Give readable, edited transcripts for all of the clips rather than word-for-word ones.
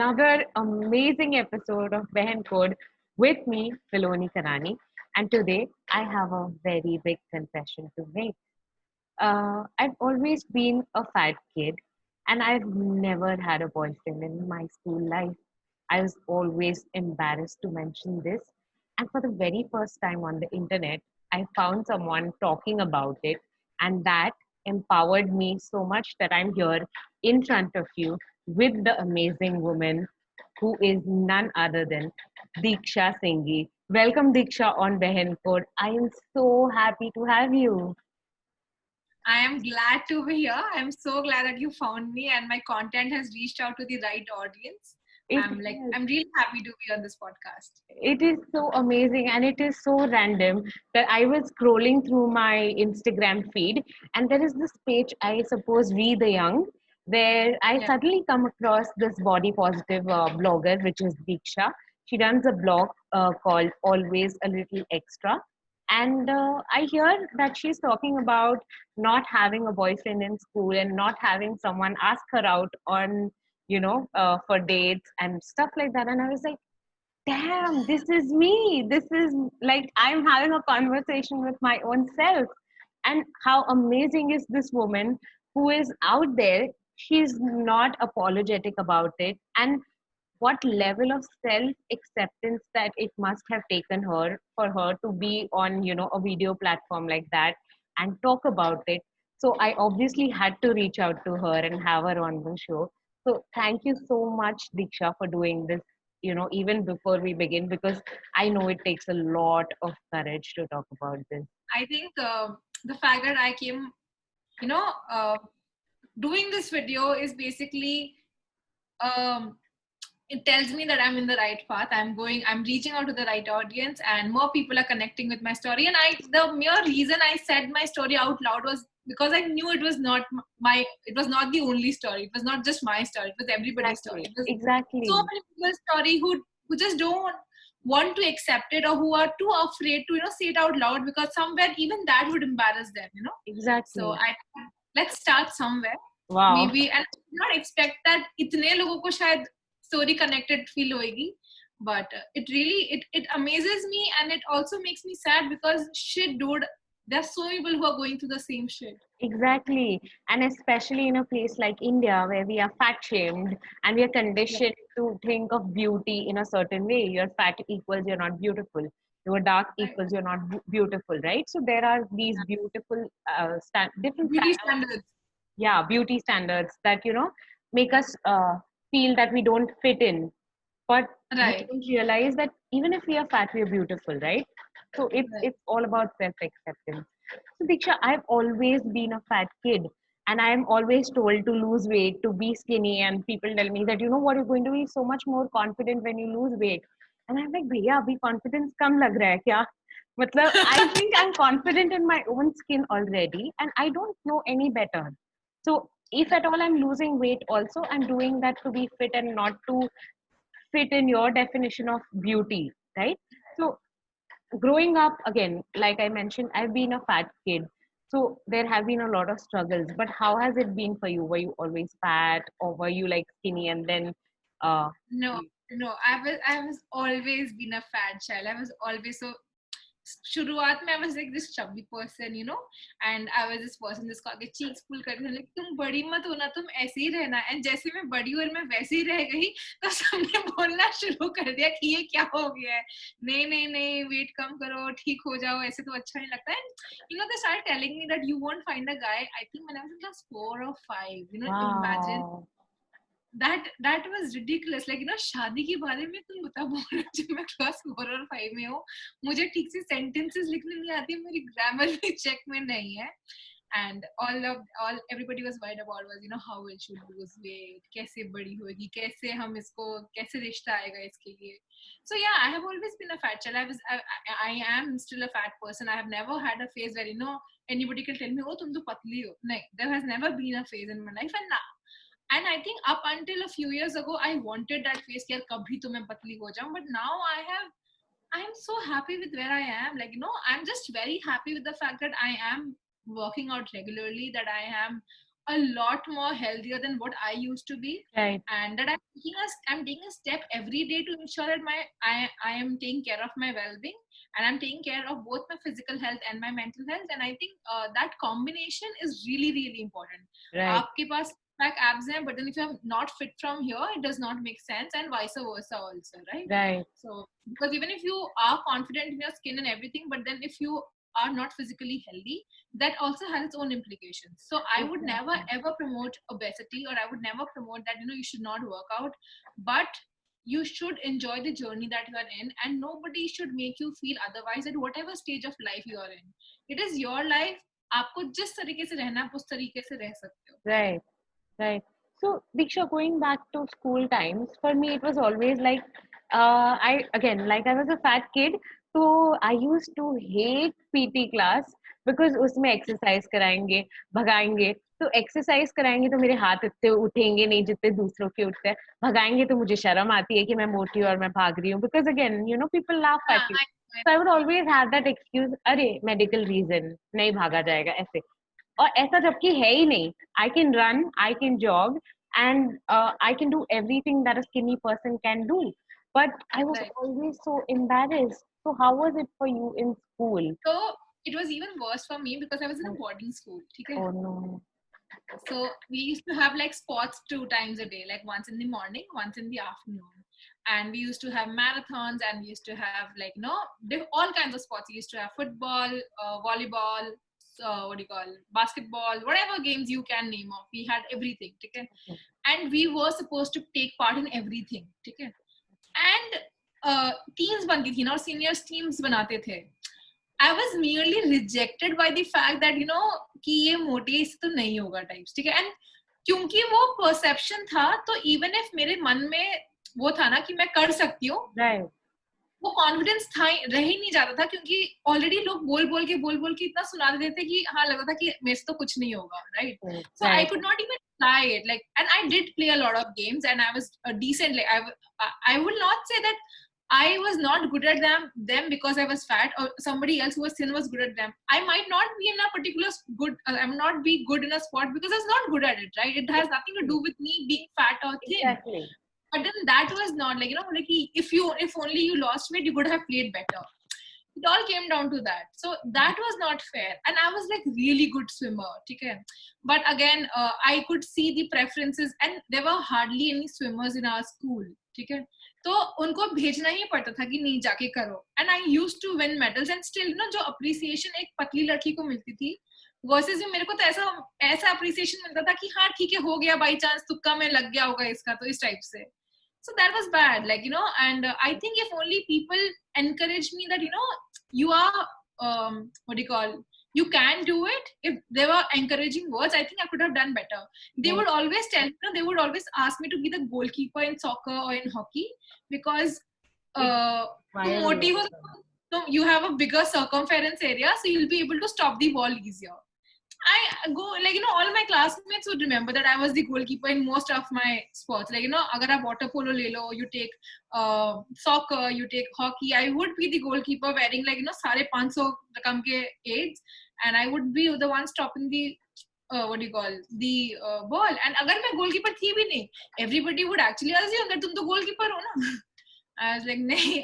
another amazing episode of Behan Code with me, Filoni Karani. And today I have a very big confession to make. I've always been a fat kid and I've never had a boyfriend in my school life. I was always embarrassed to mention this. And for the very first time on the internet, I found someone talking about it, and that empowered me so much that I'm here in front of you with the amazing woman who is none other than Diksha Singhi. Welcome, Diksha, on Behan Code. I am so happy to have you. I am glad to be here. I'm so glad that you found me and my content has reached out to the right audience. It is. I'm really happy to be on this podcast. It is so amazing and it is so random that I was scrolling through my Instagram feed and there is this page, I suppose, We the Young, where I Yeah. suddenly come across this body positive blogger, which is Diksha. She runs a blog called Always a Little Extra. And I hear that she's talking about not having a boyfriend in school and not having someone ask her out on, for dates and stuff like that. And I was like, damn, this is me. This is like I'm having a conversation with my own self. And how amazing is this woman who is out there? She's not apologetic about it. And what level of self acceptance that it must have taken her for her to be on, a video platform like that and talk about it. So I obviously had to reach out to her and have her on the show. So thank you so much, Diksha, for doing this, even before we begin, because I know it takes a lot of courage to talk about this. I think the fact that I came, you know, uh, doing this video is basically um, it tells me that I'm in the right path. I'm reaching out to the right audience, and more people are connecting with my story. And the mere reason I said my story out loud was because I knew it was not it was not the only story. It was not just my story. It was everybody's story. Exactly. It was so Exactly. many people's story who just don't want to accept it, or who are too afraid to say it out loud, because somewhere even that would embarrass them. So Exactly. I let's start somewhere. Wow. Maybe, and I did not expect that इतने लोगों को शायद story connected feel होएगी, but it really it amazes me, and it also makes me sad because shit, dude, there's so many people who are going through the same shit. Exactly. And especially in a place like India where we are fat shamed and we are Yeah. conditioned to think of beauty in a certain way. You're fat equals you're not beautiful. You're dark Right. equals you're not beautiful, right? So there are these Yeah. beautiful, different Beauty standards, standards. yeah, beauty standards that, make us feel that we don't fit in. But we Right. don't realize that even if we are fat, we are beautiful, right? So Right. it's all about self acceptance. So Diksha, I've always been a fat kid, and I'm always told to lose weight, to be skinny, and people tell me that what, you're going to be so much more confident when you lose weight. And I'm like, भैया अभी confidence कम लग रहा है क्या? मतलब I think I'm confident in my own skin already, and I don't know any better. So if at all I'm losing weight, also I'm doing that to be fit and not to fit in your definition of beauty, right? So growing up, again, like I mentioned, I've been a fat kid, so there have been a lot of struggles. But how has it been for you? Were you always fat, or were you like skinny and then uh No, no, I was always been a fat child. I was always so शुरुआत में I was like this chubby person, and I was this person जिसको आगे cheeks pull करते थे, like तुम बड़ी मत होना, तुम ऐसे ही रहना. And जैसे मैं बड़ी और मैं वैसे ही रह गई, तो सबने बोलना शुरू कर दिया कि ये क्या हो गया है. नहीं नहीं नहीं, वेट कम करो, ठीक हो जाओ, ऐसे तो अच्छा नहीं लगता. And they started telling me that you won't find a guy. I think when I was in class 4 or 5, imagine wow. that was ridiculous. Like शादी के बारे में तुम बता बोल रहे हो जब मैं क्लास 4 और 5 में हूँ. मुझे ठीक से sentences लिखने नहीं आती, मेरी grammar भी check में नहीं है. And all everybody was worried about was how will she lose weight, कैसे बड़ी होगी, कैसे हम इसको, कैसे रिश्ता आएगा इसके लिए. So yeah, I have always been a fat child. I am still a fat person. I have never had a phase where anybody can tell me, oh तुम तो पतली हो. No, there has never been a phase in my life. And I think up until a few years ago, I wanted that phase कि यार कभी तो मैं पतली हो जाऊं. But now I'm so happy with where I am. I'm just very happy with the fact that I am working out regularly, that I am a lot more healthier than what I used to be, Right. and that I'm taking a step every day to ensure that I am taking care of my well-being, and I'm taking care of both my physical health and my mental health. And I think that combination is really really important. Right. आपके पास back abs हैं, but then if you're not fit from here, it does not make sense, and vice versa also, right? Right. So because even if you are confident in your skin and everything, but then if you are not physically healthy, that also has its own implications. So I would never ever promote obesity, or I would never promote that you should not work out, but you should enjoy the journey that you are in, and nobody should make you feel otherwise at whatever stage of life you are in. It is your life. आपको जिस तरीके से रहना है आप उस तरीके से रह सकते हो. Right. Right. So, Diksha, going back to school times, for me it was always like, like I was a fat kid, so I used to hate PT class because उसमें exercise कराएंगे, भगाएंगे, तो exercise कराएंगे तो मेरे हाथ इतने उठेंगे नहीं जितने दूसरों के उठते हैं, भगाएंगे तो मुझे शर्म आती है कि मैं मोटी और मैं भाग रही हूँ, because again, people laugh at you. So I would always have that excuse, अरे medical reason, नहीं भागा जाएगा ऐसे. और ऐसा जबकि है ही नहीं. I can run, I can jog, and I can do everything that a skinny person can do. But I was Right. always so embarrassed. So how was it for you in school? So it was even worse for me because I was in a boarding school. Okay? Oh no. So we used to have like sports 2 times a day, like once in the morning, once in the afternoon. And we used to have marathons, and we used to have like, all kinds of sports. We used to have football, volleyball, what do you call, basketball, whatever games you can name of. We had everything, okay? And we were supposed to take part in everything, okay? And teams बनती थी ना, और seniors teams बनाते थे. I was merely rejected by the fact that कि ये मोटी इससे तो नहीं होगा टाइप्स, ठीक है. एंड क्योंकि वो परसेप्शन था, तो इवन इफ मेरे मन में वो था ना कि मैं कर सकती हूँ, Right. वो कॉन्फिडेंस था रह ही नहीं जाता था, क्योंकि ऑलरेडी लोग बोल बोल के इतना सुना देते थे कि हाँ लगता था कि मेरे से तो कुछ नहीं होगा, right. So I could not even try it, like, and I did play a lot of games, and I was a decent, like, I will not say that I was not good at them because I was fat, or somebody else who was thin was good at them. I might not be in a particular good, I'm not be good in a sport because I was not good at it, right? It has nothing to do with me being fat or thin. Exactly. But then that was not like, like if only you lost weight, you could have played better. It all came down to that. So that was not fair. And I was like really good swimmer, okay? But again, I could see the preferences, and there were hardly any swimmers in our school, okay? तो उनको भेजना ही पड़ता था कि नहीं जाके करो. And I used to win medals, and still जो appreciation एक पतली लड़की को मिलती थी, वर्सेस में मेरे को तो ऐसा appreciation मिलता था कि हाँ ठीक है, हो गया बाई चांस, तुक्का में लग गया होगा इसका, तो इस टाइप से. So that was bad, like, and I think if only people encourage me that, you are, what do you call, you can do it. If they were encouraging words, I think I could have done better. They would always tell me, they would always ask me to be the goalkeeper in soccer or in hockey, because moti ho, so you have a bigger circumference area, so you'll be able to stop the ball easier. I go, like, all my classmates would remember that I was the goalkeeper in most of my sports. Like, agar aap water polo le lo, you take soccer, you take hockey, I would be the goalkeeper wearing like, sare 500 rakam ke aids, and I would be the one stopping the what do you call, the ball. And agar main goalkeeper thi bhi nahi, everybody would actually assume that tum to goalkeeper ho na. I was like, nahi.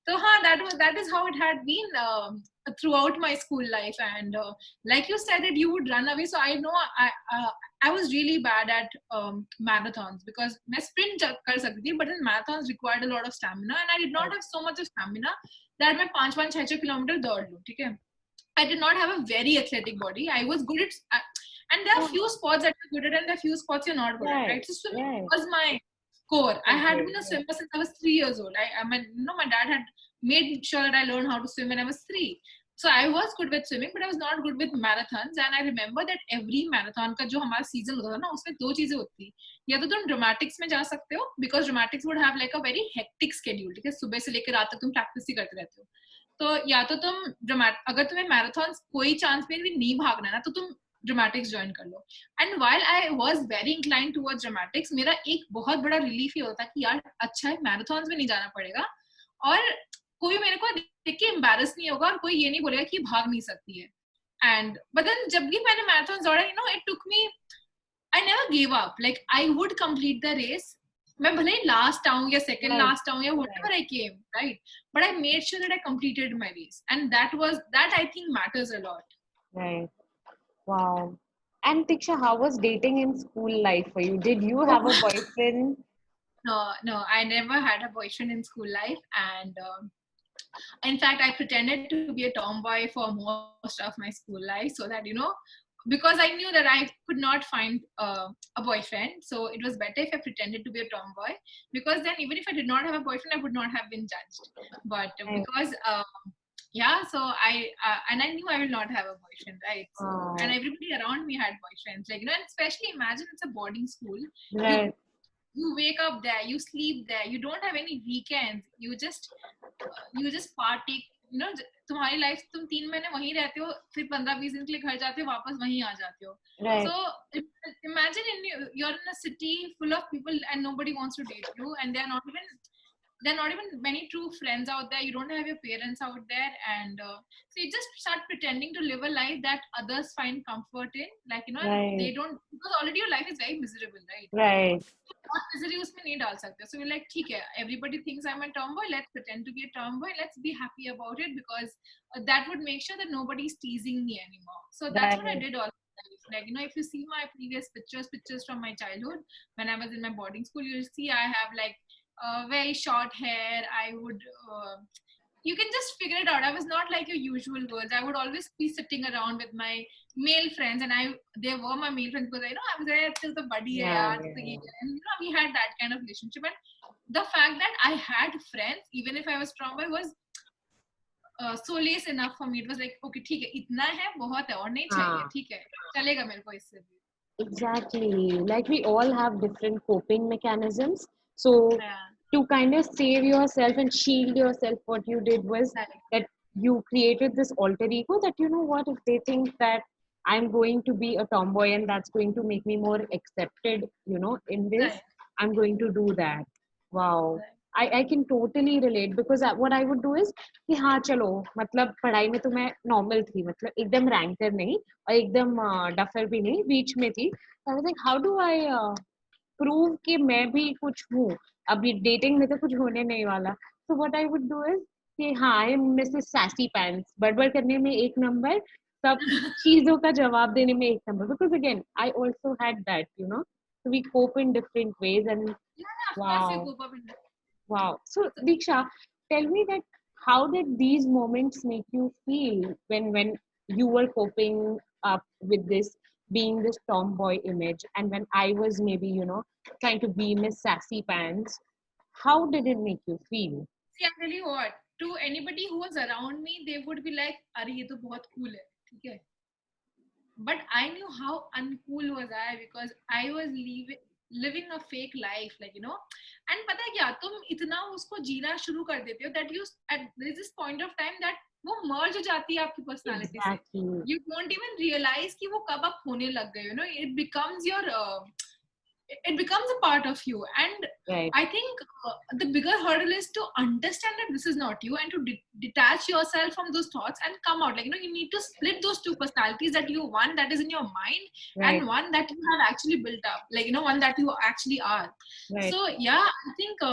So that is how it had been throughout my school life. And like you said that you would run away, so I know I was really bad at marathons, because मैं sprint कर सकती थी, but then marathons required a lot of stamina, and I did not have so much of stamina that मैं 5-6 kilometre दौड़ लूं, ठीक है. I did not have a very athletic body. I was good at, and there are few sports that you're good at, and there are few sports you're not good at, right? So swimming was my core. I had been a swimmer since I was 3 years old. I mean, my dad had made sure that I learned how to swim when I was 3. So I was good with swimming, but I was not good with marathons. And I remember that every marathon का जो हमारा season होता था ना, उसमें 2 चीजें होती थी. या तो तुम dramatics में जा सकते हो, because dramatics would have like a very hectic schedule, ठीक है, सुबह से लेकर रात तक तुम practice ही करते रहते हो. तो या तो तुम अगर तुम्हें marathons कोई chance में भी नहीं भागना है ना, तो तुम dramatics join कर लो. And while I was very inclined towards dramatics, मेरा एक बहुत बड़ा relief ये होता कि यार अच्छा है, marathons में नहीं जाना पड़ेगा, और कोई मेरे को देख के embarrass नहीं होगा, और कोई ये नहीं बोलेगा कि भाग नहीं सकती है. And but then जब भी मैंने marathons दौड़ा, it took me I never gave up. Like I would complete the race. मैं भले ही last आऊँ या second Right. last आऊँ या whatever I came, right? But I made sure that I completed my race, and that I think matters a lot. Right. Wow. And Diksha, how was dating in school life for you? Did you have a Oh, boyfriend? no, I never had a boyfriend in school life, and in fact, I pretended to be a tomboy for most of my school life, so that because I knew that I could not find a boyfriend, so it was better if I pretended to be a tomboy, because then even if I did not have a boyfriend, I would not have been judged. But Right. because yeah, so I knew I will not have a boyfriend, right? So, and everybody around me had boyfriends, like and especially imagine it's a boarding school. Right. You wake up there, you sleep there, you don't have any weekends, you just party, तुम्हारी life तुम 3 महीने वहीं रहते हो, फिर 15-20 दिन के लिए घर जाते हो, वापस वहीं आ जाते हो. Right. So imagine you're in a city full of people and nobody wants to date you, and they're not even many true friends out there. You don't have your parents out there, and so you just start pretending to live a life that others find comfort in, like Right. they don't, because already your life is very miserable, right? Right. और misery उसमें नहीं डाल सकते. So we're like, ठीक है, everybody thinks I'm a tomboy, let's pretend to be a tomboy, let's be happy about it, because that would make sure that nobody's teasing me anymore. So that's what I Right. did all my life. Like if you see my previous pictures from my childhood when I was in my boarding school, you'll see I have like very short hair. I would you can just figure it out. I was not like your usual girls. I would always be sitting around with my male friends, and they were my male friends, because I was there till the buddy hai Yeah, yaar, yeah. and we had that kind of relationship. And the fact that I had friends, even if I was strong, was solace enough for me. It was like, okay, ठीक है, इतना है, बहुत है, और नहीं चाहिए, ठीक है, चलेगा मेरे को इससे भी. Exactly. Like we all have different coping mechanisms. So Yeah. to kind of save yourself and shield yourself, what you did was Right. that you created this alter ego that, you know what, if they think that I'm going to be a tomboy and that's going to make me more accepted, in this, Right. I'm going to do that. Wow. Right. I can totally relate because what I would do is कि हाँ चलो मतलब पढ़ाई में तो मैं normal थी, मतलब एकदम रैंकर नहीं और एकदम डफर भी नहीं, बीच में थी. I was like, how do I prove कि मैं भी कुछ हूँ. अभी डेटिंग में तो कुछ होने नहीं वाला. So what I would do is कि हाँ I am Mrs sassy pants, बड़बड़ करने में एक नंबर, सब चीजों का जवाब देने में एक number. Because again I also had that, so we cope in different ways. And Yeah, of course you wow, cope up in that. wow. So Diksha, tell me that how did these moments make you feel when you were coping up with this, being this tomboy image, and when I was maybe trying to be Miss Sassy Pants, how did it make you feel? See, I tell you what, to anybody who was around me, they would be like, "अरे ये तो बहुत cool है," ठीक है? But I knew how uncool was I, because I was living a fake life, like and पता है क्या, तुम इतना उसको जीना शुरू कर देते हो that you at this point of time that वो merge हो जाती है आपकी personality से. Exactly. You don't even realize कि वो कब आप होने लग गए, it becomes your it becomes a part of you. And Right. I think the bigger hurdle is to understand that this is not you, and to detach yourself from those thoughts and come out, like you need to split those two personalities, that one that is in your mind, Right. and one that you have actually built up, like one that you actually are. Right. So yeah, I think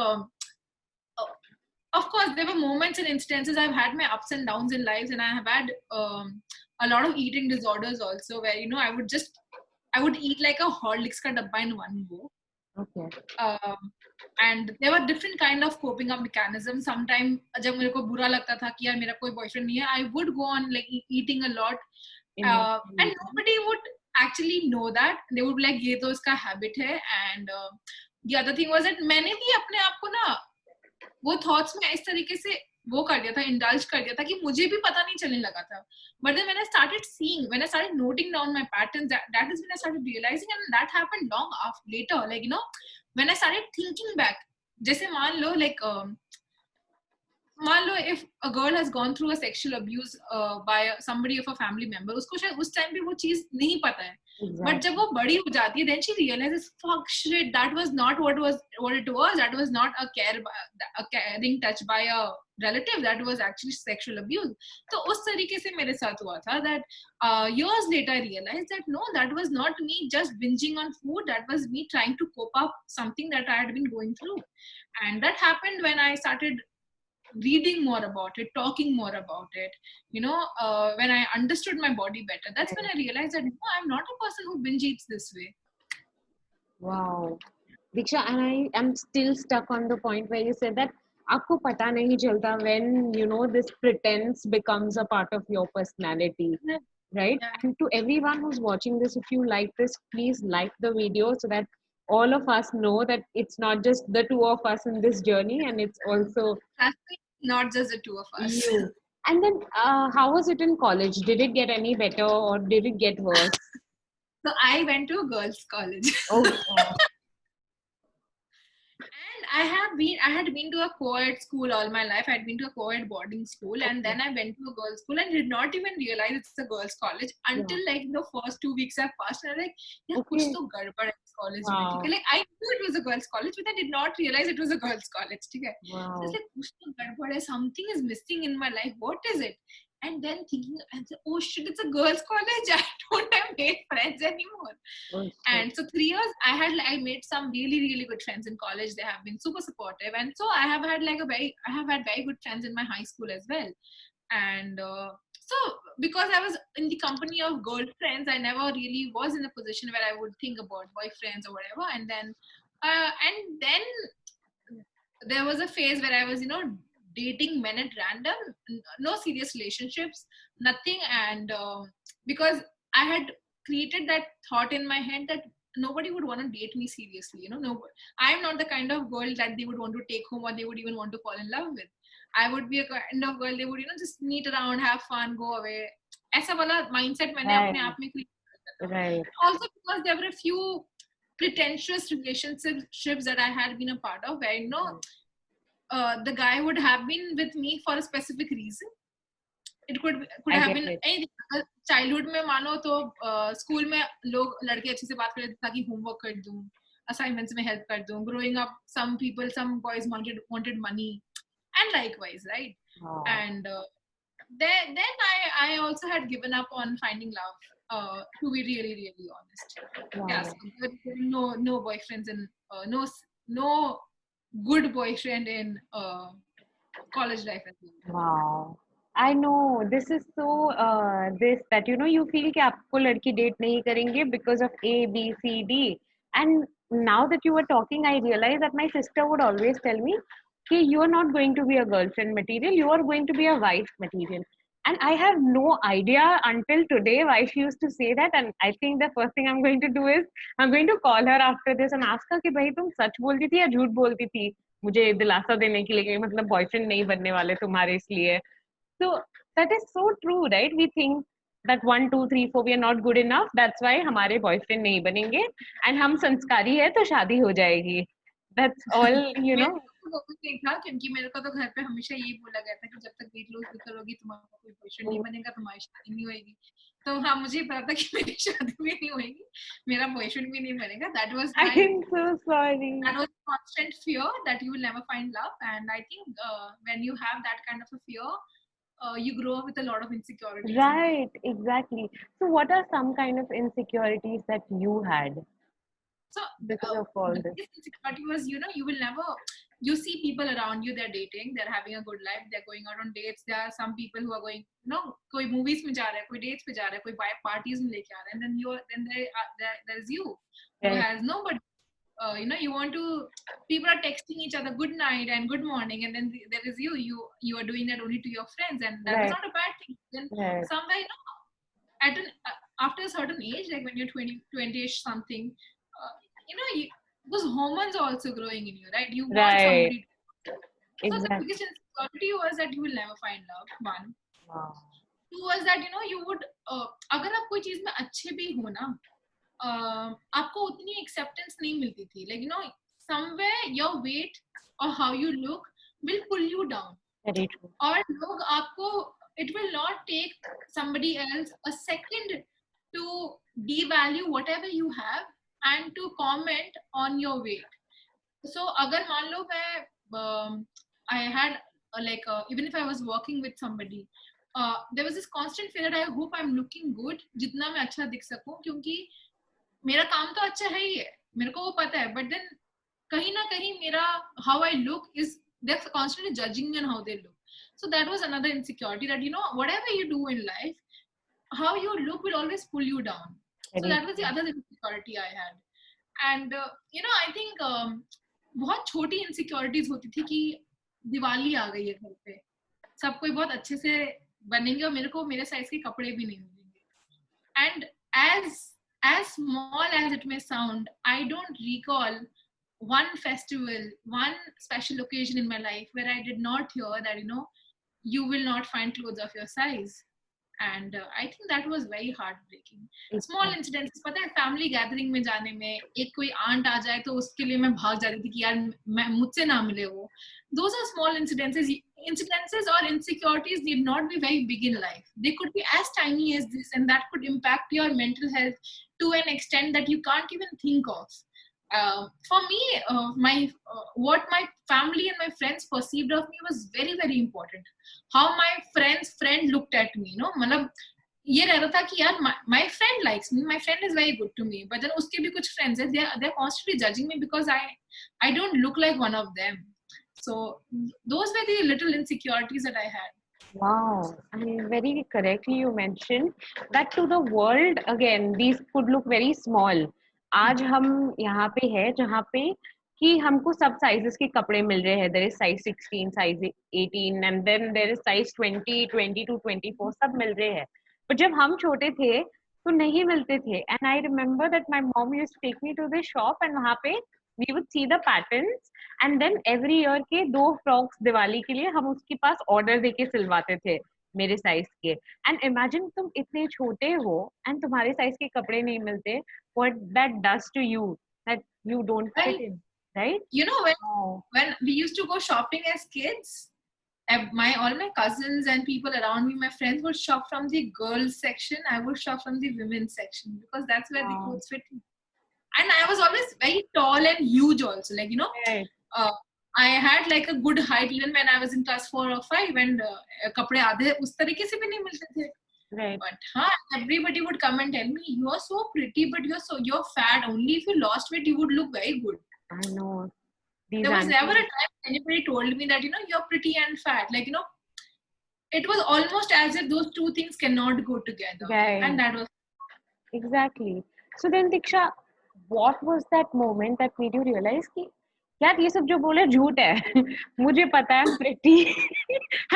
of course there were moments and instances, I've had my ups and downs in lives, and I have had a lot of eating disorders also, where I would eat like a Horlicks ka dabba in one go. Okay. And there were different kind of coping up mechanisms. Sometimes जब मेरे को बुरा लगता था कि यार मेरा कोई boyfriend नहीं है, I would go on like eating a lot, and nobody would actually know that. They would be like ये तो इसका habit है. And the other thing was that मैंने भी अपने आप को ना वो thoughts में इस तरीके से वो कर दिया था, indulge कर दिया था कि मुझे भी पता नहीं चलने लगा था. But then when I started noting down my patterns, that is when I started realizing, and that happened long after later, like when I started thinking back. जैसे मान लो like मान लो if a girl has gone through a sexual abuse by somebody of a family member, उसको शायद उस time पे वो चीज नहीं पता है, बट जब Exactly. वो बड़ी हो जाती है then she realizes fuck shit, that was not what it was, that was not a caring touch by a relative, that was actually sexual abuse. तो उस तरीके से मेरे साथ हुआ था that years later I realized that no, that was not me just binging on food, that was me trying to cope up something that I had been going through. And that happened when I started reading more about it, talking more about it, when I understood my body better. That's when I realized that no, I'm not a person who binge eats this way. Wow. Diksha, and I am still stuck on the point where you said that आपको पता नहीं चलता when this pretense becomes a part of your personality, right? Yeah. And to everyone who's watching this, if you like this, please like the video so that all of us know that it's not just the two of us in this journey, and it's also Not just the two of us. you. And then, how was it in college? Did it get any better or did it get worse? So I went to a girls' college. Oh, And I had been to a co-ed school all my life. I had been to a co-ed boarding school, and then I went to a girls' school and did not even realize it's a girls' college until like the first 2 weeks have passed. And I'm like, yeah, kuch to gadbad hai is college wow. mein. Like I knew it was a girls' college, but I did not realize it was a girls' college. Okay? Wow. So it's like kuch to gadbad hai. Something is missing in my life. What is it? And then thinking, oh shit, it's a girls' college. I don't have made friends anymore. Oh, And so 3 years, I made some really, really good friends in college. They have been super supportive. And so I have had very good friends in my high school as well. And so because I was in the company of girlfriends, I never really was in a position where I would think about boyfriends or whatever. And then there was a phase where I was, dating men at random, no serious relationships, nothing. And because I had created that thought in my head that nobody would want to date me seriously. No, I am not the kind of girl that they would want to take home or they would even want to fall in love with. I would be a kind of girl they would, just meet around, have fun, go away. ऐसा वाला mindset मैंने अपने आप में create किया था. Right. Also because there were a few pretentious relationships that I had been a part of, where the guy would have been with me for a specific reason. It could have been anything. Childhood में मानो तो school में लोग लड़के अच्छे से बात कर लेते ताकि होमवर्क कर दूं, assignments में help कर दूं. Growing up, some boys wanted money, and likewise, right? Oh. And then I also had given up on finding love. To be really, really honest. Wow. Yeah, so no boyfriends and no good boyfriend in college life as well. Wow. I know this is so this that you feel कि आपको लड़की date नहीं करेंगे because of A, B, C, D. And now that you were talking, I realized that my sister would always tell me कि you are not going to be a girlfriend material, you are going to be a wife material. And I have no idea until today why she used to say that. And I think the first thing I'm going to do is I'm going to call her after this and ask her कि भाई तुम सच बोलती थी या झूठ बोलती थी मुझे दिलासा देने के लिए मतलब बॉयफ्रेंड नहीं बनने वाले तुम्हारे इसलिए. So that is so true, right? We think that 1, 2, 3, 4 we are not good enough. That's why हमारे boyfriend नहीं बनेंगे and हम संस्कारी है तो शादी हो जाएगी. That's all, देखा क्योंकि मेरे को तो घर पे हमेशा यही बोला गया था कि जब तक वेट लॉस नहीं करोगी तुम्हारा कोई बॉयफ्रेंड नहीं बनेगा, तुम्हारी शादी नहीं होगी. तो हाँ, मुझे पता था कि मेरी शादी भी नहीं होगी, मेरा बॉयफ्रेंड भी नहीं बनेगा. That was I'm so sorry. That was constant fear that you will never find love. And I think when you have that kind of a fear, you grow up with a lot of insecurities. Right, exactly. So what are some kind of insecurities that you had? So because of all this insecurity was, you will never, you see people around you, they're dating, they're having a good life, they're going out on dates. There are some people who are going, कोई movies में जा रहा है, कोई dates पे जा रहा है, कोई parties में लेके आ रहा है, and then there is you who has nobody. You want to, people are texting each other good night and good morning, and then there is you are doing that only to your friends, and that is not a bad thing. Then somewhere, after a certain age, like when you're 20-ish something, those hormones are also growing in you, right? You want somebody. So the biggest insecurity was that you will never find love. One. Wow. Two was that you would, अगर आप कोई चीज में अच्छे भी हो ना, आपको उतनी acceptance नहीं मिलती थी. Like somewhere your weight or how you look will pull you down. Very true. और लोग आपको, it will not take somebody else a second to devalue whatever you have and to comment on your weight. So अगर मान लो मैं I had even if I was working with somebody, there was this constant fear that I hope I'm looking good, जितना मैं अच्छा दिख सकूं, क्योंकि मेरा काम तो अच्छा है ही है, मेरे को वो पता है, but then कहीं ना कहीं मेरा how I look is, they're constantly judging me on how they look. So that was another insecurity, that whatever you do in life, how you look will always pull you down. So that was the other insecurity I had. And I think बहुत छोटी insecurities होती थी कि दिवाली आ गई है घर पे, सब कोई बहुत अच्छे से बनेंगे और मेरे को मेरे साइज के कपड़े भी नहीं मिलेंगे. And as small as it may sound, I don't recall one festival, one special occasion in my life where I did not hear that, you will not find clothes of your size. And I think that was very heartbreaking. Small incidents, पता है family gathering में जाने में एक कोई aunt आ जाए तो उसके लिए मैं भाग जाती थी कि यार मुझसे ना मिले वो. Those are small incidences or insecurities need not be very big in life. They could be as tiny as this, and that could impact your mental health to an extent that you can't even think of. For me, what my family and my friends perceived of me was very, very important. How my friend's friend looked at me, मतलब ये रहता था कि यार my friend likes me, my friend is very good to me, but then उसके भी कुछ friends हैं, they're constantly judging me because I don't look like one of them. So those were the little insecurities that I had. Wow, and very correctly you mentioned that to the world again these could look very small. आज हम यहाँ पे है जहाँ पे कि हमको सब साइजेस के कपड़े मिल रहे हैं. there is size 16, size 18 and then there is size 20, 22, 24 सब मिल रहे हैं. but जब हम छोटे थे तो नहीं मिलते थे. and I remember that my mom used to take me to the shop and वहाँ पे we would see the patterns and then every year के 2 फ्रॉक्स दिवाली के लिए हम उसके पास ऑर्डर देके सिलवाते थे मेरे साइज के. एंड इमेजिन तुम इतने छोटे हो एंड तुम्हारे साइज के कपड़े नहीं मिलते. What that does to you, that you don't fit in, right? When we used to go shopping as kids, all my cousins and people around me, my friends, would shop from the girls section. I would shop from the women's section because that's where the clothes fit. And I was always very tall and huge also, right. I had like a good height even when I was in class 4 or 5, and कपड़े आधे उस तरीके से भी नहीं मिलते थे. Right. But everybody would come and tell me, you are so pretty, but you're fat. Only if you lost weight, you would look very good. I know. There was never a time anybody told me that, you're pretty and fat. It was almost as if those two things cannot go together. Right. And that was... Exactly. So then, Diksha, what was that moment that made you realize कि यार ये सब जो बोले झूठ है, मुझे पता है प्रिटी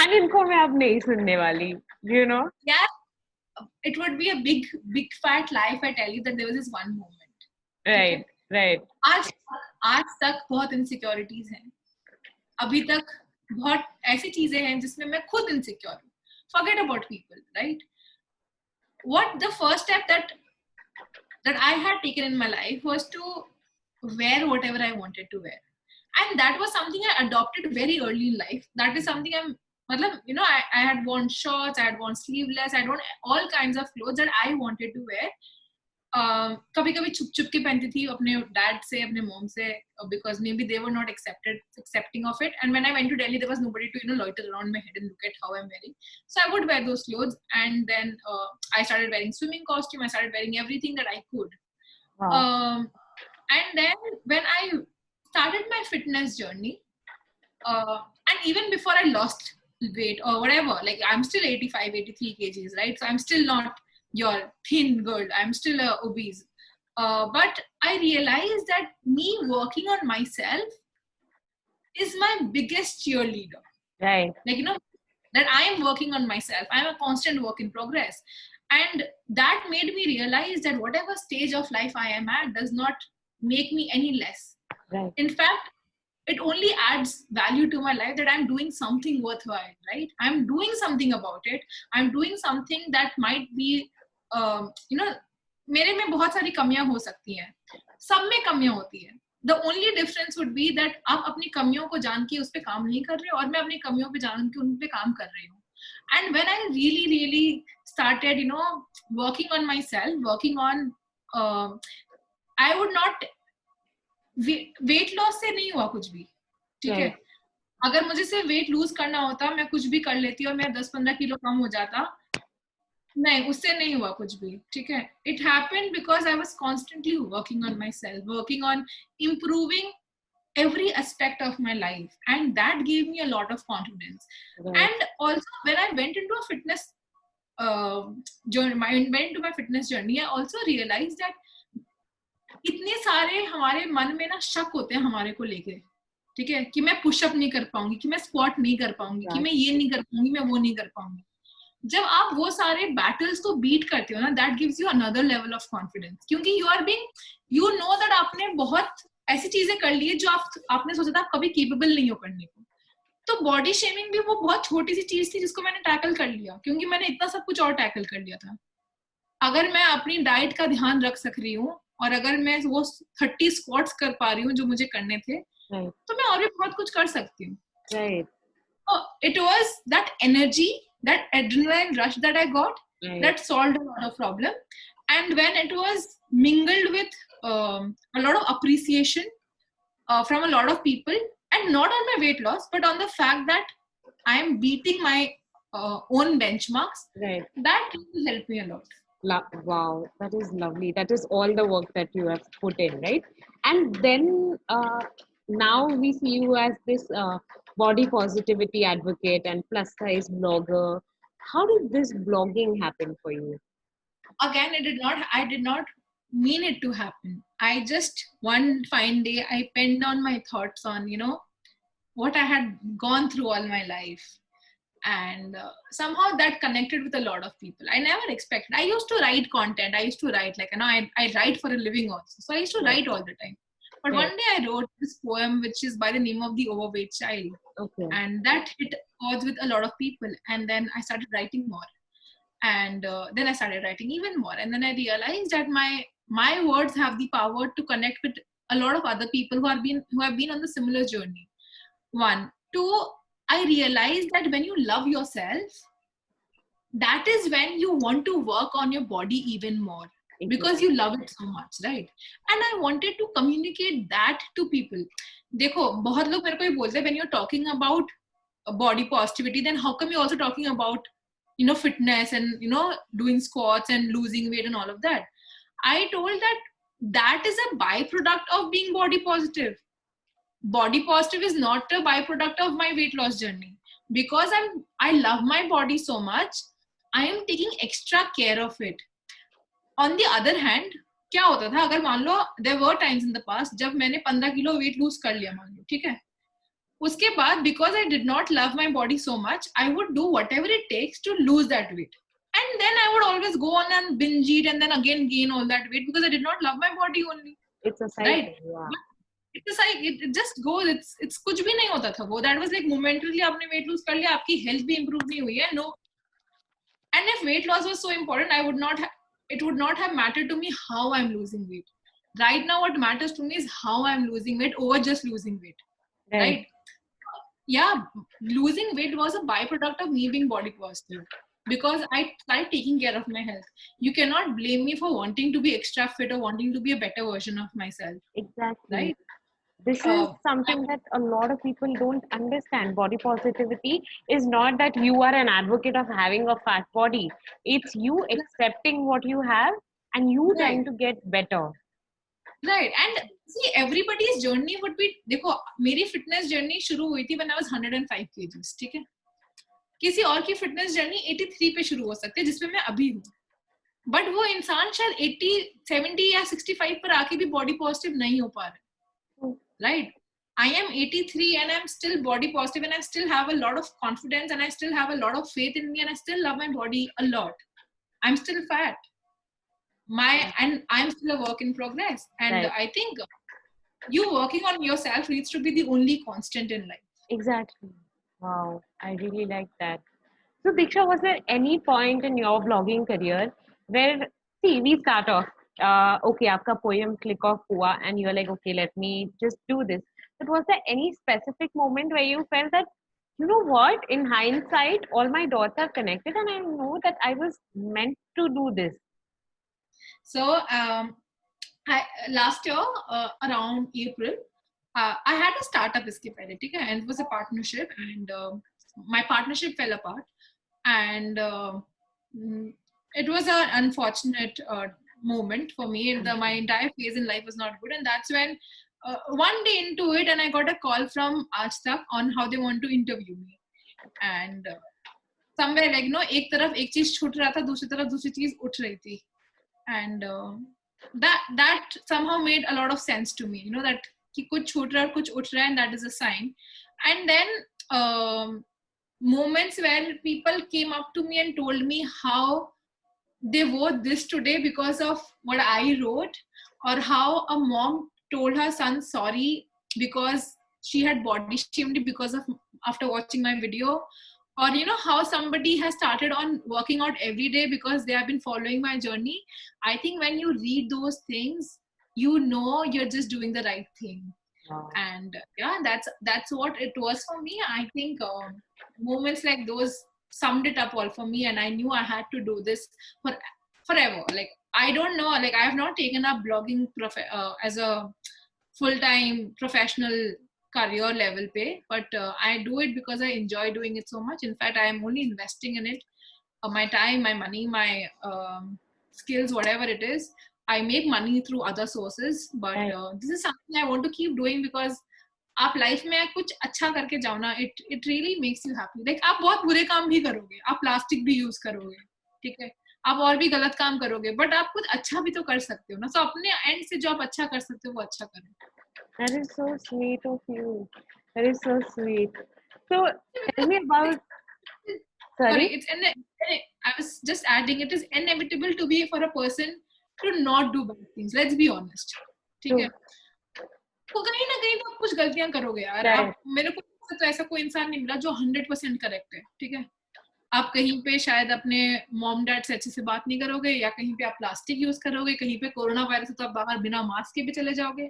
and इनको मैं अब नहीं सुनने वाली, Yeah, it would be a big fat lie if I tell you that there was this one moment. Right, right. आज तक बहुत insecurities हैं. अभी तक बहुत ऐसी चीजें हैं जिसमें मैं खुद insecure हूँ. Forget about people, right? What the first step that I had taken in my life was to wear whatever I wanted to wear. And that was something I adopted very early in life. That is something I had worn shorts, I had worn sleeveless, I had worn all kinds of clothes that I wanted to wear. कभी कभी छुप के पहनती थी अपने dad से, अपने mom से, because maybe they were not accepting of it. And when I went to Delhi, there was nobody to loiter around my head and look at how I'm wearing. So I would wear those clothes, and then I started wearing swimming costume. I started wearing everything that I could. Wow. And then when I started my fitness journey, and even before I lost weight or whatever, I'm still 85, 83 kgs, right? So I'm still not your thin girl. I'm still obese. But I realized that me working on myself is my biggest cheerleader. Right. That I am working on myself. I'm a constant work in progress. And that made me realize that whatever stage of life I am at does not make me any less. Right. In fact, it only adds value to my life that I'm doing something worthwhile, right? I'm doing something about it. I'm doing something that might be, मेरे में बहुत सारी कमियां हो सकती हैं. सब में कमियां होती है. the only difference would be that आप अपनी कमियों को जान के उस पे काम नहीं कर रहे हो और मैं अपनी कमियों पे जान के उन पे काम कर रही हूँ. And when I really started, working on myself, working on, I would not, weight loss से नहीं हुआ कुछ भी, ठीक है. अगर मुझे सिर्फ वेट लूज करना होता, मैं कुछ भी कर लेती और मैं 10-15 किलो कम हो जाता. नहीं, उससे नहीं हुआ कुछ भी, ठीक है. It happened because I was constantly working on my self, working on improving every aspect of my life, and that gave me a lot of confidence. And also when I went into a fitness journey, I also realized that इतने सारे हमारे मन में ना शक होते हैं हमारे को लेके, ठीक है, कि मैं पुशअप नहीं कर पाऊंगी, कि मैं स्क्वाट नहीं कर पाऊंगी, कि मैं ये नहीं कर पाऊंगी, मैं वो नहीं कर पाऊंगी. जब आप वो सारे बैटल्स को बीट करते हो ना, that gives you another level of confidence, क्योंकि you are being, you know that आपने बहुत ऐसी चीजें कर ली है जो आपने सोचा था आप कभी केपेबल नहीं हो करने को. तो बॉडी शेमिंग भी वो बहुत छोटी सी चीज थी जिसको मैंने टैकल कर लिया, क्योंकि मैंने इतना सब कुछ और टैकल कर लिया था. अगर मैं अपनी डाइट का ध्यान रख सक रही हूँ और अगर मैं वो 30 स्क्वाट्स कर पा रही हूँ जो मुझे करने थे, तो मैं और भी बहुत कुछ कर सकती हूँ. It was that energy, that adrenaline rush that I got, that solved a lot of problem. And when it was mingled with a lot of appreciation from a lot of people, and not on my weight loss, but on the fact that I am beating my own benchmarks, that really helped me a lot. Wow, that is lovely. That is all the work that you have put in, right? And then now we see you as this body positivity advocate and plus size blogger. How did this blogging happen for you? Again, I did not mean it to happen. I just, one fine day, I penned down my thoughts on, what I had gone through all my life. And somehow that connected with a lot of people. I never expected. I used to write content. I used to write, I write for a living also. So I used to write all the time. But one day I wrote this poem, which is by the name of The Overweight Child. Okay. And that hit chords with a lot of people. And then I started writing more. And then I started writing even more. And then I realized that my words have the power to connect with a lot of other people who have been on the similar journey. One. Two, I realized that when you love yourself, that is when you want to work on your body even more, because you love it so much, right? And I wanted to communicate that to people. देखो, बहुत लोग मेरे को ये बोलते हैं, when you're talking about body positivity, then how come you're also talking about, fitness and, doing squats and losing weight and all of that? I told that is a byproduct of being body positive. Body positive is not a byproduct of my weight loss journey. Because I love my body so much, I am taking extra care of it. On the other hand, क्या होता था, अगर मान लो there were times in the past जब मैंने 15 kilo weight lose कर लिया, मान लो, ठीक है, उसके बाद because I did not love my body so much, I would do whatever it takes to lose that weight. And then I would always go on and binge eat and then again gain all that weight because I did not love my body only. It's a cycle, right? Yeah. It's like it just goes. It's कुछ भी नहीं होता था वो. That was like momentarily आपने weight lose कर लिया, आपकी health भी improve नहीं हुई है. No. And if weight loss was so important, it would not have mattered to me how I'm losing weight. Right now, what matters to me is how I'm losing weight over just losing weight. Right? Yeah, losing weight was a byproduct of me being body positive. Because I started taking care of my health. You cannot blame me for wanting to be extra fit or wanting to be a better version of myself. Exactly. Right? This is something that a lot of people don't understand. Body positivity is not that you are an advocate of having a fat body. It's you accepting what you have and you trying to get better. Right. And see, everybody's journey would be, देखो, मेरी fitness journey शुरू हुई थी when I was 105 kgs, ठीक है? किसी और की फिटनेस जर्नी 83 पे शुरू हो सकती है जिसमें मैं अभी हूँ, बट वो इंसान शायद 80, 70 या 65 पर आके भी बॉडी पॉजिटिव नहीं हो पा रहे, right? I am 83 and I'm still body positive and I still have a lot of confidence and I still have a lot of faith in me and I still love my body a lot. I'm still fat. And I'm still a work in progress. And I think you working on yourself needs to be the only constant in life. Exactly. Wow, I really like that. So Diksha, was there any point in your blogging career where, see, we start off, okay, आपका poem click off हुआ and you're like, okay, let me just do this. But was there any specific moment where you felt that, you know what, in hindsight, all my dots are connected and I know that I was meant to do this? So I last year around April, I had a startup इसके पहले, ठीक है, and it was a partnership, and my partnership fell apart, and mm, it was an unfortunate moment for me. And my entire phase in life was not good, and that's when one day into it, and I got a call from Aaj Tak on how they want to interview me, and somewhere like एक तरफ एक चीज छूट रहा था, दूसरी तरफ दूसरी चीज उठ रही थी, and that somehow made a lot of sense to me, that कि कुछ छूट रहा है और कुछ उठ रहा है, and that is a sign. And then moments where people came up to me and told me how they wrote this today because of what I wrote, or how a mom told her son sorry because she had body shamed because of after watching my video, or how somebody has started on working out every day because they have been following my journey. I think when you read those things, you're just doing the right thing. Wow. And yeah, that's what it was for me. I think moments like those summed it up all for me, and I knew I had to do this for forever. Like, I don't know, like I have not taken up blogging as a full-time professional career level pay, but I do it because I enjoy doing it so much. In fact, I am only investing in it, my time, my money, my skills, whatever it is. I make money through other sources, but this is something I want to keep doing because आप life में कुछ अच्छा करके जाओ ना, it really makes you happy. Like आप बहुत बुरे काम भी करोगे, आप प्लास्टिक भी यूज करोगे, ठीक है, आप और भी गलत काम करोगे, बट आप कुछ अच्छा भी तो कर सकते हो ना. सो अपने एंड से जो आप अच्छा कर सकते हो वो अच्छा करो. That is so sweet of you. That is so sweet. So tell me about. Sorry, Sorry. I was just adding, it is inevitable to be for a person to not do bad things. Let's be honest. ठीक है, तो कहीं ना कहीं तो आप कुछ गलतियां करोगे यार. आप मेरे को तो ऐसा कोई इंसान नहीं मिला जो 100% करेक्ट है, ठीक है. आप कहीं पे शायद अपने मॉम डैड से अच्छे से बात नहीं करोगे, या कहीं पे आप प्लास्टिक यूज करोगे, कहीं पे कोरोना वायरस है तो आप बाहर बिना मास्क के भी चले जाओगे.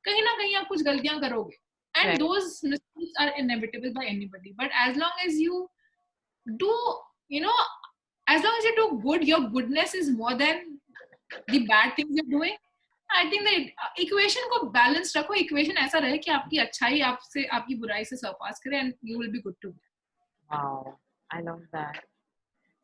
कहीं ना कहीं आप कुछ गलतियां करोगे, and those mistakes are inevitable by anybody. But as long as you do, as long as you do good, your goodness is more than the bad things you're doing. I think the equation को balance रखो. equation ऐसा रहे कि आपकी अच्छाई आपसे आपकी बुराई से surpass करे, and you will be good to go. Wow, I love that.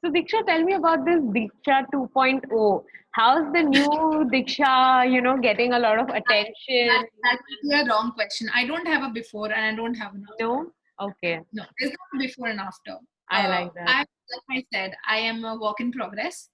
So Diksha, tell me about this Diksha 2.0. How's the new Diksha, getting a lot of attention? That would be a wrong question. I don't have a before and I don't have an after. No? Okay. No, there's not a before and after. I like that. Like I said, I am a work in progress.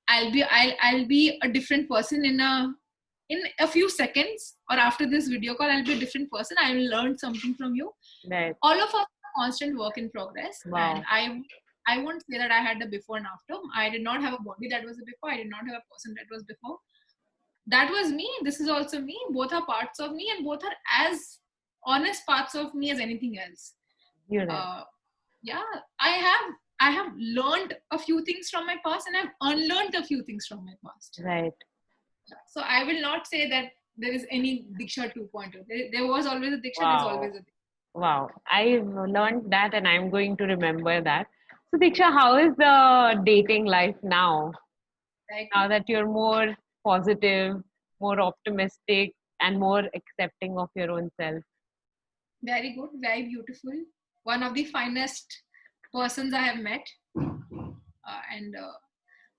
I'll be a different person in a few seconds, or after this video call, I'll be a different person. I will learn something from you. Right. All of us are constant work in progress. Wow. And I won't say that I had the before and after. I did not have a body that was a before. I did not have a person that was before. That was me. This is also me. Both are parts of me, and both are as honest parts of me as anything else. You're right. Yeah, I have learned a few things from my past, and I've unlearned a few things from my past. Right. So I will not say that there is any Diksha 2.0. There was always a Diksha. Wow. There's always a Diksha. Wow, I've learned that and I'm going to remember that. So Diksha, how is the dating life now? Now that you're more positive, more optimistic, and more accepting of your own self? Very good, very beautiful. One of the finest persons I have met. And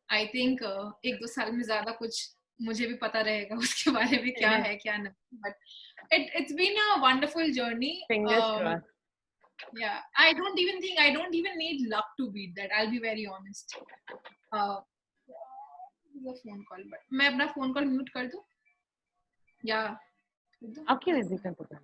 I think एक दो साल में ज़्यादा कुछ मुझे भी पता रहेगा उसके बारे में क्या है क्या नहीं. But it's been a wonderful journey. Fingers crossed. Yeah, I don't even need luck to beat that. I'll be very honest. phone call, but मैं अपना phone call mute कर दूं? या आपकी मर्जी का पता.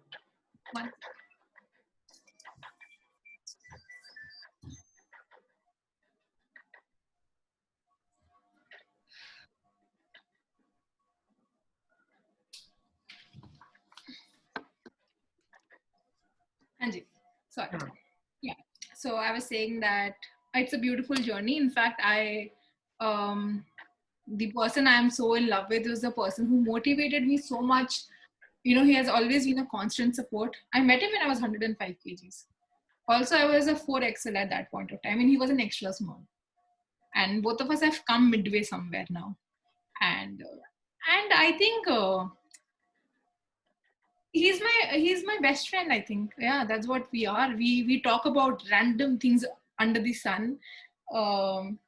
Anji, sorry. Yeah. So I was saying that it's a beautiful journey. In fact, I the person I am so in love with is the person who motivated me so much. You know, he has always been a constant support. I met him when I was 105 kgs. Also, I was a 4XL at that point of time, and he was an extra small. And both of us have come midway somewhere now. And I think he's my best friend. I think, yeah, that's what we are. We talk about random things under the sun.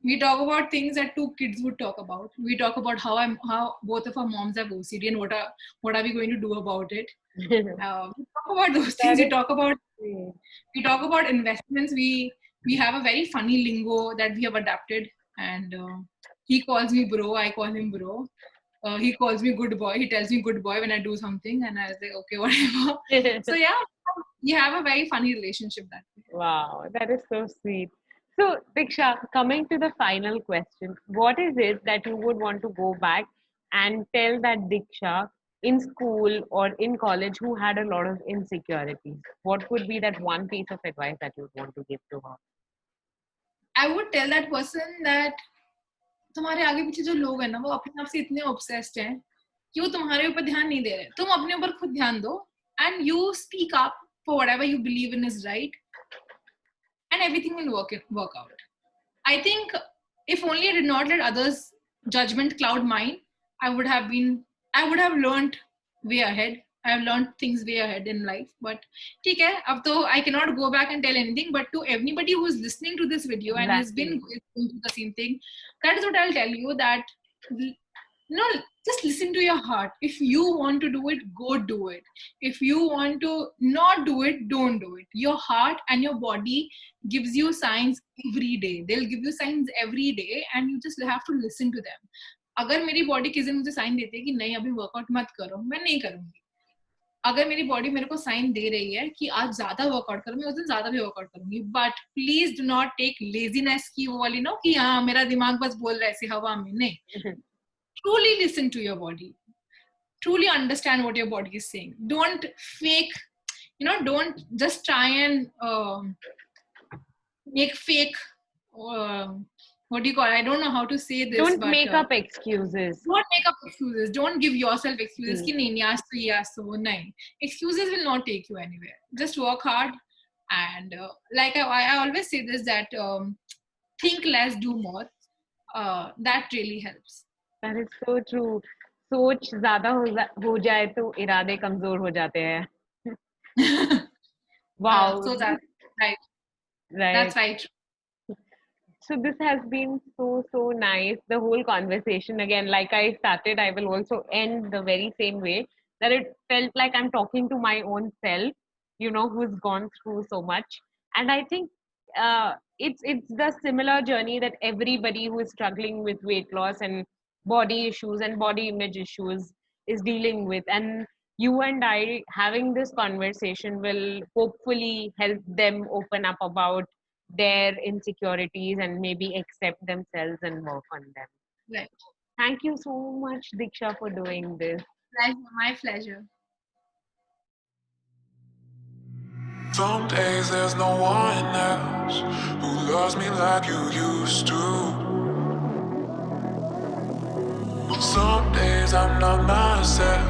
We talk about things that two kids would talk about. We talk about how both of our moms have OCD and what are we going to do about it. We talk about those things. We talk about investments. We have a very funny lingo that we have adapted, and he calls me bro, I call him bro. He calls me good boy. He tells me good boy when I do something, and I was like, okay, whatever. So yeah, we have a very funny relationship that way. Wow, that is so sweet. So, Diksha, coming to the final question, what is it that you would want to go back and tell that Diksha in school or in college who had a lot of insecurities? What would be that one piece of advice that you would want to give to her? I would tell that person that तुम्हारे आगे पीछे जो लोग हैं ना, वो अपने आप से इतने obsessed हैं कि वो तुम्हारे ऊपर ध्यान नहीं दे रहे. तुम अपने ऊपर खुद ध्यान दो, and you speak up for whatever you believe in is right, and everything will work out. I think if only I did not let others' judgment cloud mine, I would have learned way ahead. I have learned things way ahead in life. But ठीक है, अब तो I cannot go back and tell anything. But to everybody who is listening to this video and has been going through the same thing, that is what I'll tell you, that just listen to your heart. If you want to do it, go do it. If you want to not do it, don't do it. Your heart and your body gives you signs every day. They'll give you signs every day, and you just have to listen to them. अगर मेरी body किसी दिन मुझे sign देती है कि नहीं अभी वर्कआउट मत करो, मैं नहीं करूंगी. अगर मेरी बॉडी मेरे को साइन दे रही है कि आज ज्यादा वर्कआउट करो, मैं उस दिन ज्यादा भी वर्कआउट करूंगी. But please do not take laziness की वो वाली नो कि हाँ मेरा दिमाग बस बोल रहा है ऐसे हवा में. नहीं. Truly listen to your body. Truly understand what your body is saying. Don't fake, don't just try and make fake, what do you call it? I don't know how to say this. Don't make up excuses. Don't make up excuses. Don't give yourself excuses. Ki nahi, yes, so nahi. Excuses will not take you anywhere. Just work hard. And like I always say this, that think less, do more. That really helps. That is so true. सोच ज़्यादा हो जाए तो इरादे कमजोर हो जाते हैं. Wow. So that's right. That's right. So this has been so nice. The whole conversation, again, like I started, I will also end the very same way, that it felt like I'm talking to my own self, who's gone through so much. And I think it's the similar journey that everybody who is struggling with weight loss and body issues and body image issues is dealing with. And you and I having this conversation will hopefully help them open up about their insecurities and maybe accept themselves and work on them. Right. Thank you so much, Diksha, for doing this. My pleasure. Some days there's no one else who loves me like you used to. Some days I'm not myself.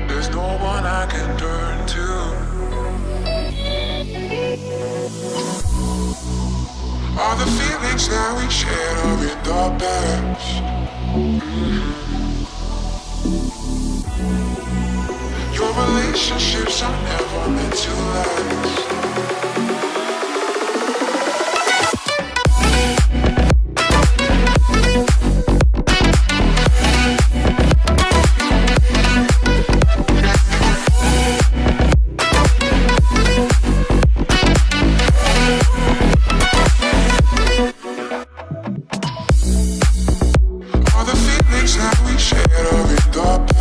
There's no one I can turn to. All the feelings that we shared are in the past. Your relationships are never meant to last. All the feelings that we shared are in the past.